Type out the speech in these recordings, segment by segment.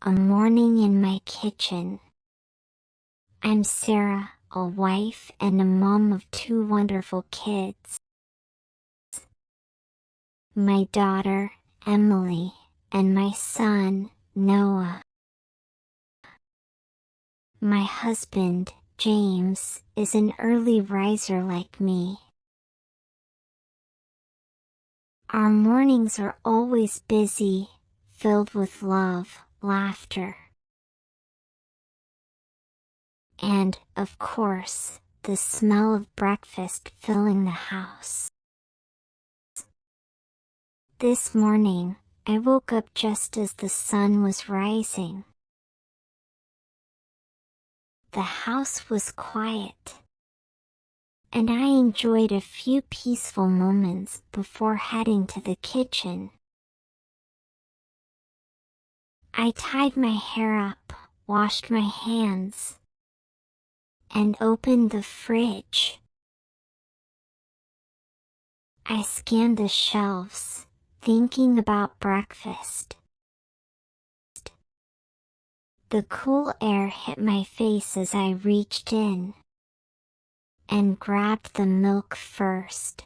A morning in my kitchen. I'm Sarah, a wife and a mom of 2 wonderful kids. My daughter, Emily, and my son, Noah. My husband, James, is an early riser like me. Our mornings are always busy, filled with love, laughter, and, of course, the smell of breakfast filling the house. This morning, I woke up just as the sun was rising. The house was quiet, and I enjoyed a few peaceful moments before heading to the kitchen. I tied my hair up, washed my hands, and opened the fridge. I scanned the shelves, thinking about breakfast. The cool air hit my face as I reached in and grabbed the milk first.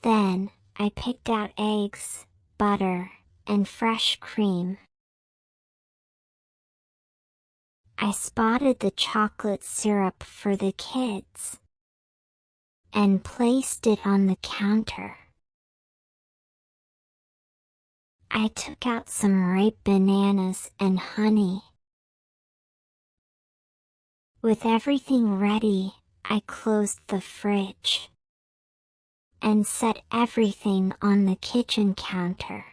Then, I picked out eggs, butter, and fresh cream. I spotted the chocolate syrup for the kids and placed it on the counter. I took out some ripe bananas and honey. With everything ready, I closed the fridge and set everything on the kitchen counter.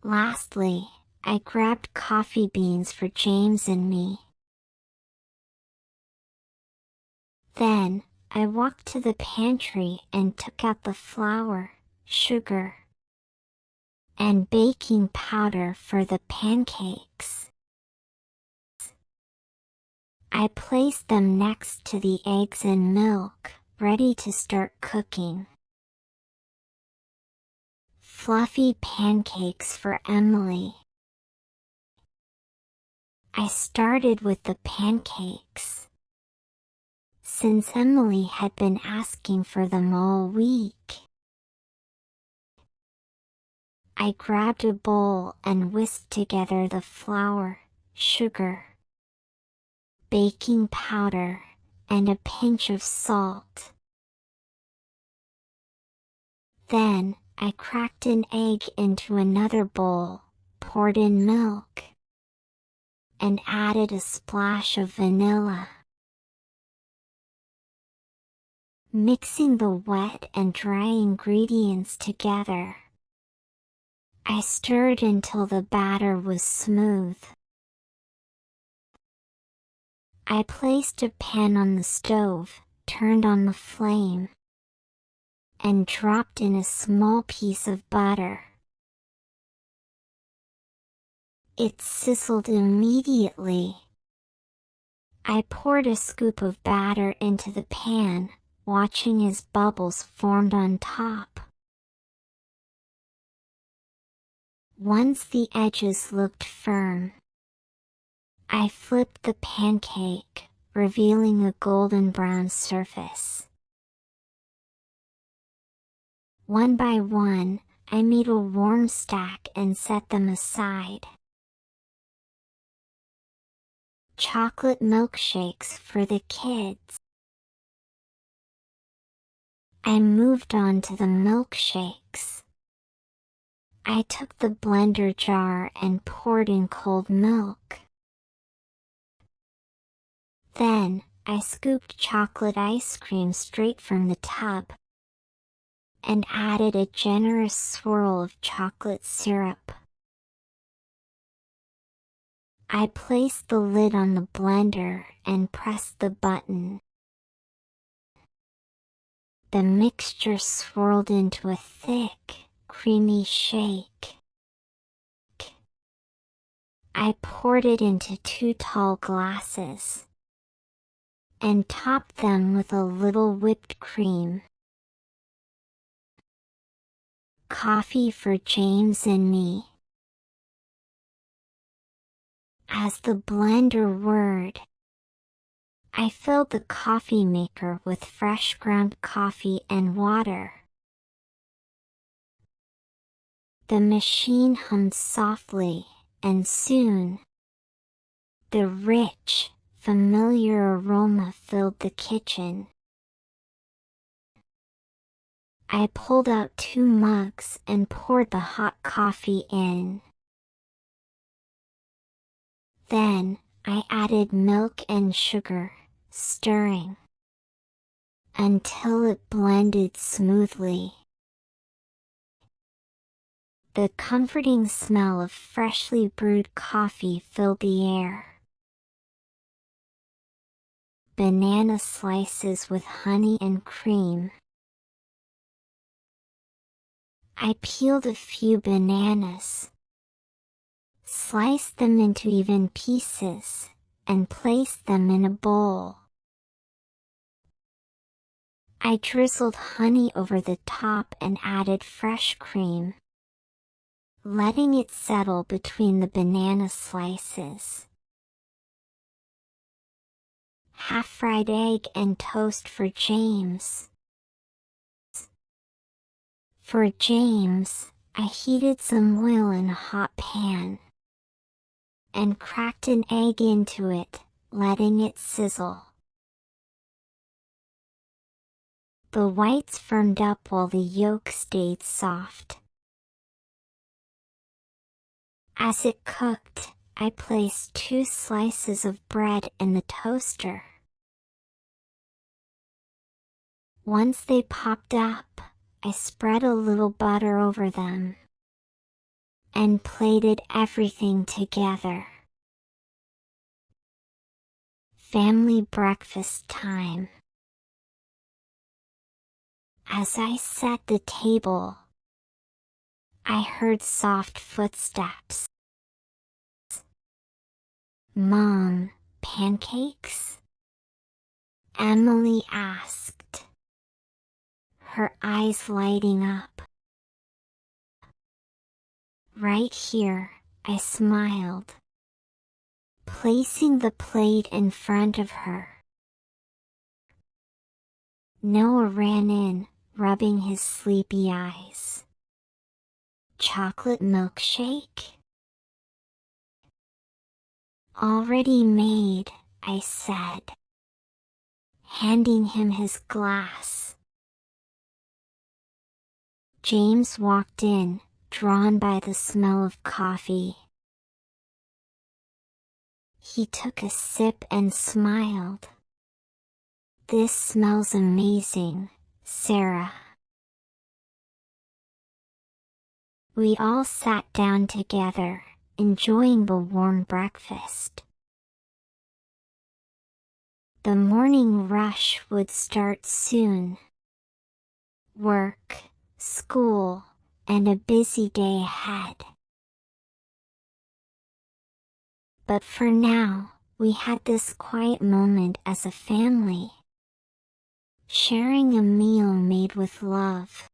Lastly, I grabbed coffee beans for James and me. Then, I walked to the pantry and took out the flour, sugar, and baking powder for the pancakes. I placed them next to the eggs and milk, ready to start cooking. Fluffy pancakes for Emily. I started with the pancakes, since Emily had been asking for them all week. I grabbed a bowl and whisked together the flour, sugar, baking powder, and a pinch of salt. Then, I cracked an egg into another bowl, poured in milk, and added a splash of vanilla. Mixing the wet and dry ingredients together, I stirred until the batter was smooth. I placed a pan on the stove, turned on the flame, and dropped in a small piece of butter. It sizzled immediately. I poured a scoop of batter into the pan, watching as bubbles formed on top. Once the edges looked firm, I flipped the pancake, revealing a golden brown surface. One by one, I made a warm stack and set them aside. Chocolate milkshakes for the kids. I moved on to the milkshakes. I took the blender jar and poured in cold milk. Then, I scooped chocolate ice cream straight from the tub and added a generous swirl of chocolate syrup. I placed the lid on the blender and pressed the button. The mixture swirled into a thick, creamy shake. I poured it into 2 tall glasses and topped them with a little whipped cream. Coffee for James and me. As the blender whirred, I filled the coffee maker with fresh ground coffee and water. The machine hummed softly, and soon, the rich, familiar aroma filled the kitchen. I pulled out 2 mugs and poured the hot coffee in. Then, I added milk and sugar, stirring until it blended smoothly. The comforting smell of freshly brewed coffee filled the air. Banana slices with honey and cream. I peeled a few bananas, sliced them into even pieces, and placed them in a bowl. I drizzled honey over the top and added fresh cream, letting it settle between the banana slices. Half-fried egg and toast for James. For James, I heated some oil in a hot pan and cracked an egg into it, letting it sizzle. The whites firmed up while the yolk stayed soft. As it cooked, I placed 2 slices of bread in the toaster. Once they popped up, I spread a little butter over them and plated everything together. Family breakfast time. As I set the table, I heard soft footsteps. "Mom, pancakes?" Emily asked, her eyes lighting up. "Right here," I smiled, placing the plate in front of her. Noah ran in, rubbing his sleepy eyes. "Chocolate milkshake?" "Already made," I said, handing him his glass. James walked in, drawn by the smell of coffee. He took a sip and smiled. "This smells amazing, Sarah." We all sat down together, enjoying the warm breakfast. The morning rush would start soon. Work, school, and a busy day ahead. But for now, we had this quiet moment as a family, sharing a meal made with love.